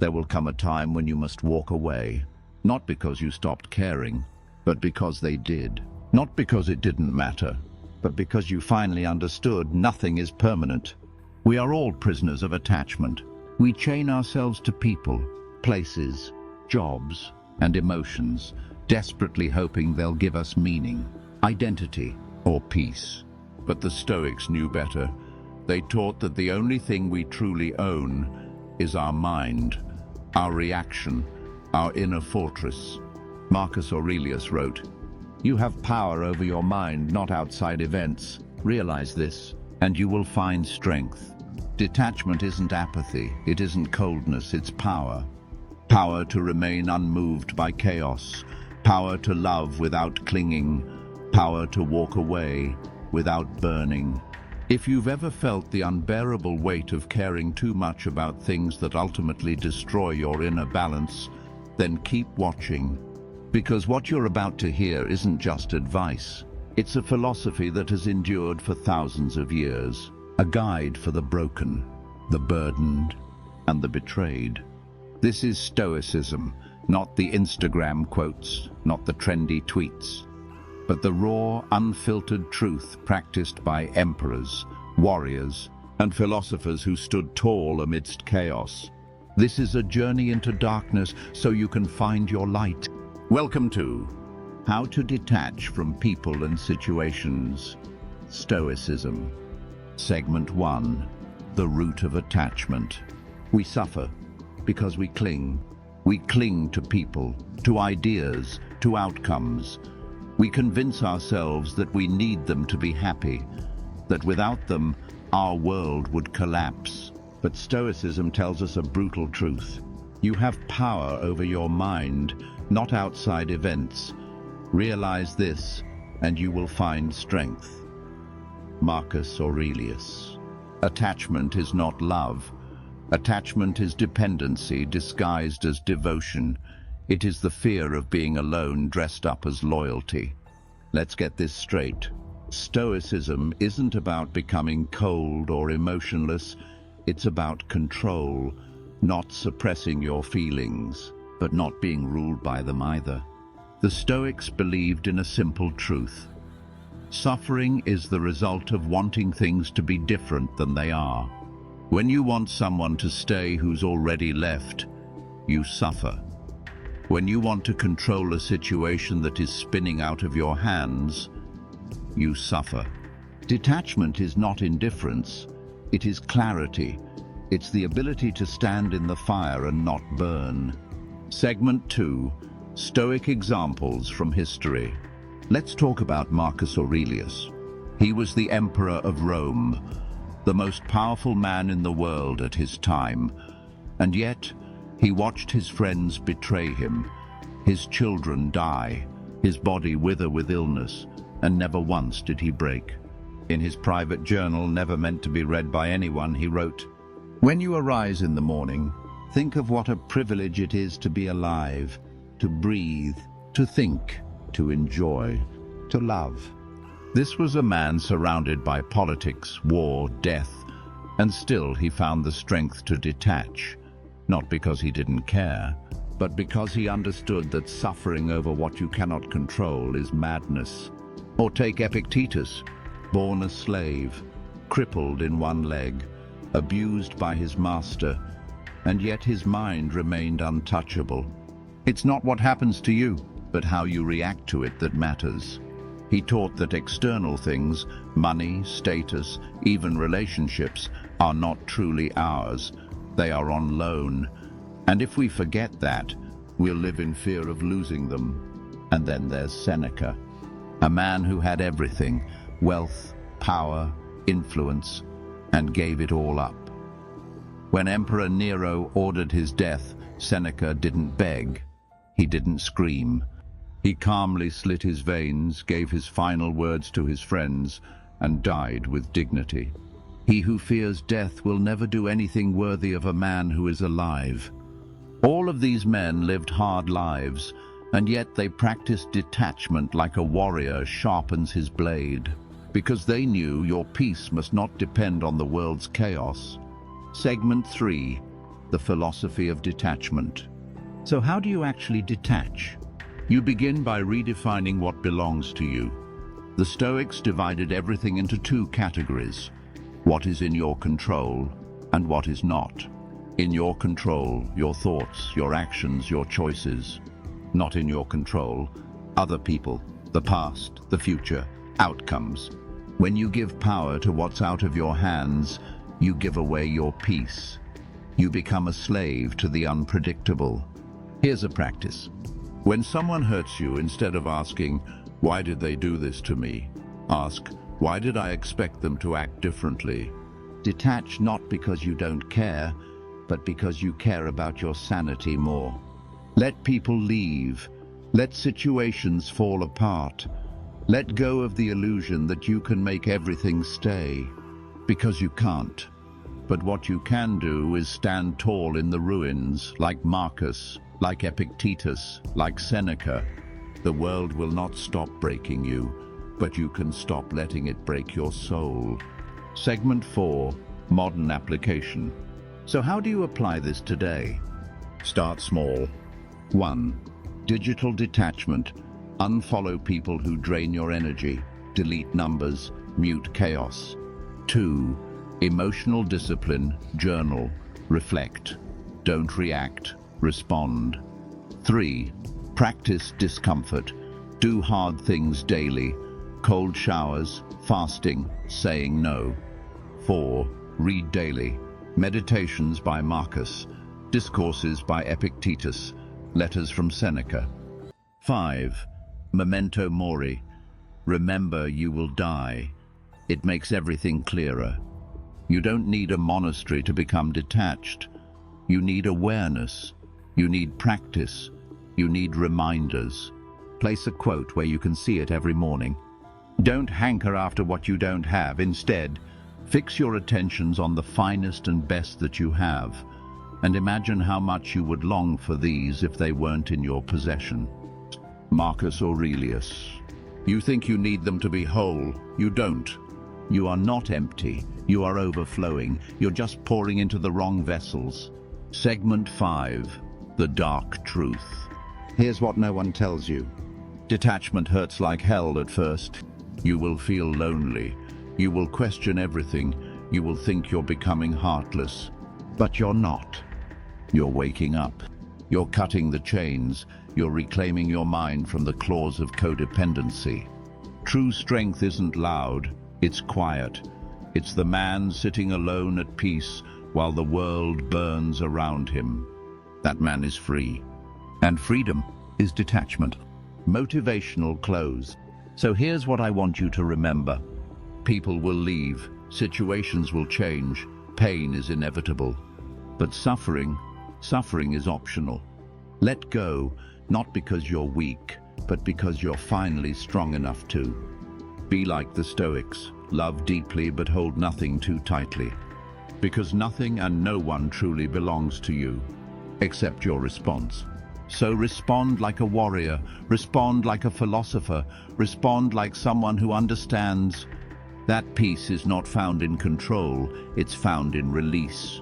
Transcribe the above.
There will come a time when you must walk away, not because you stopped caring, but because they did. Not because it didn't matter, but because you finally understood nothing is permanent. We are all prisoners of attachment. We chain ourselves to people, places, jobs, and emotions, desperately hoping they'll give us meaning, identity, or peace. But the Stoics knew better. They taught that the only thing we truly own is our mind, our reaction, our inner fortress. Marcus Aurelius wrote, "You have power over your mind, not outside events. Realize this, and you will find strength." Detachment isn't apathy, it isn't coldness, it's power. Power to remain unmoved by chaos, power to love without clinging, power to walk away without burning. If you've ever felt the unbearable weight of caring too much about things that ultimately destroy your inner balance, then keep watching. Because what you're about to hear isn't just advice. It's a philosophy that has endured for thousands of years. A guide for the broken, the burdened, and the betrayed. This is Stoicism, not the Instagram quotes, not the trendy tweets, but the raw, unfiltered truth practiced by emperors, warriors, and philosophers who stood tall amidst chaos. This is a journey into darkness so you can find your light. Welcome to How to Detach from People and Situations, Stoicism. Segment 1. The root of attachment. We suffer because we cling. We cling to people, to ideas, to outcomes. We convince ourselves that we need them to be happy, that without them, our world would collapse. But Stoicism tells us a brutal truth. You have power over your mind, not outside events. Realize this, and you will find strength. Marcus Aurelius. Attachment is not love. Attachment is dependency disguised as devotion. It is the fear of being alone dressed up as loyalty. Let's get this straight. Stoicism isn't about becoming cold or emotionless. It's about control, not suppressing your feelings, but not being ruled by them either. The Stoics believed in a simple truth. Suffering is the result of wanting things to be different than they are. When you want someone to stay who's already left, you suffer. When you want to control a situation that is spinning out of your hands, you suffer. Detachment is not indifference, it is clarity. It's the ability to stand in the fire and not burn. Segment 2. Stoic examples from history. Let's talk about Marcus Aurelius. He was the emperor of Rome, the most powerful man in the world at his time, and yet he watched his friends betray him, his children die, his body wither with illness, and never once did he break. In his private journal, never meant to be read by anyone, he wrote, "When you arise in the morning, think of what a privilege it is to be alive, to breathe, to think, to enjoy, to love." This was a man surrounded by politics, war, death, and still he found the strength to detach, not because he didn't care, but because he understood that suffering over what you cannot control is madness. Or take Epictetus, born a slave, crippled in one leg, abused by his master, and yet his mind remained untouchable. It's not what happens to you, but how you react to it that matters. He taught that external things, money, status, even relationships, are not truly ours. They are on loan. And if we forget that, we'll live in fear of losing them. And then there's Seneca, a man who had everything, wealth, power, influence, and gave it all up. When Emperor Nero ordered his death, Seneca didn't beg. He didn't scream. He calmly slit his veins, gave his final words to his friends, and died with dignity. He who fears death will never do anything worthy of a man who is alive. All of these men lived hard lives, and yet they practiced detachment like a warrior sharpens his blade, because they knew your peace must not depend on the world's chaos. Segment 3. the philosophy of detachment. So how do you actually detach? You begin by redefining what belongs to you. The Stoics divided everything into two categories: what is in your control and what is not. In your control, your thoughts, your actions, your choices. Not in your control, other people, the past, the future, outcomes. When you give power to what's out of your hands, you give away your peace. You become a slave to the unpredictable. Here's a practice. When someone hurts you, instead of asking, "Why did they do this to me?" ask, "Why did I expect them to act differently?" Detach not because you don't care, but because you care about your sanity more. Let people leave. Let situations fall apart. Let go of the illusion that you can make everything stay, because you can't. But what you can do is stand tall in the ruins, like Marcus, like Epictetus, like Seneca. The world will not stop breaking you, but you can stop letting it break your soul. Segment 4, Modern Application. So how do you apply this today? Start small. 1. Digital detachment. Unfollow people who drain your energy. Delete numbers. Mute chaos. 2. Emotional discipline. Journal. Reflect. Don't react. Respond. 3. Practice discomfort. Do hard things daily. Cold showers, fasting, saying no. 4. Read daily. Meditations by Marcus. Discourses by Epictetus. Letters from Seneca. 5. Memento mori. Remember you will die. It makes everything clearer. You don't need a monastery to become detached. You need awareness. You need practice. You need reminders. Place a quote where you can see it every morning. Don't hanker after what you don't have. Instead, fix your attentions on the finest and best that you have, and imagine how much you would long for these if they weren't in your possession. Marcus Aurelius. You think you need them to be whole. You don't. You are not empty. You are overflowing. You're just pouring into the wrong vessels. Segment 5. The Dark Truth. Here's what no one tells you. Detachment hurts like hell at first. You will feel lonely. You will question everything. You will think you're becoming heartless. But you're not. You're waking up. You're cutting the chains. You're reclaiming your mind from the claws of codependency. True strength isn't loud. It's quiet. It's the man sitting alone at peace while the world burns around him. That man is free. And freedom is detachment. Motivational close. So here's what I want you to remember. People will leave. Situations will change. Pain is inevitable. But suffering is optional. Let go, not because you're weak, but because you're finally strong enough to. Be like the Stoics. Love deeply but hold nothing too tightly. Because nothing and no one truly belongs to you, except your response. So respond like a warrior, respond like a philosopher, respond like someone who understands that peace is not found in control, it's found in release.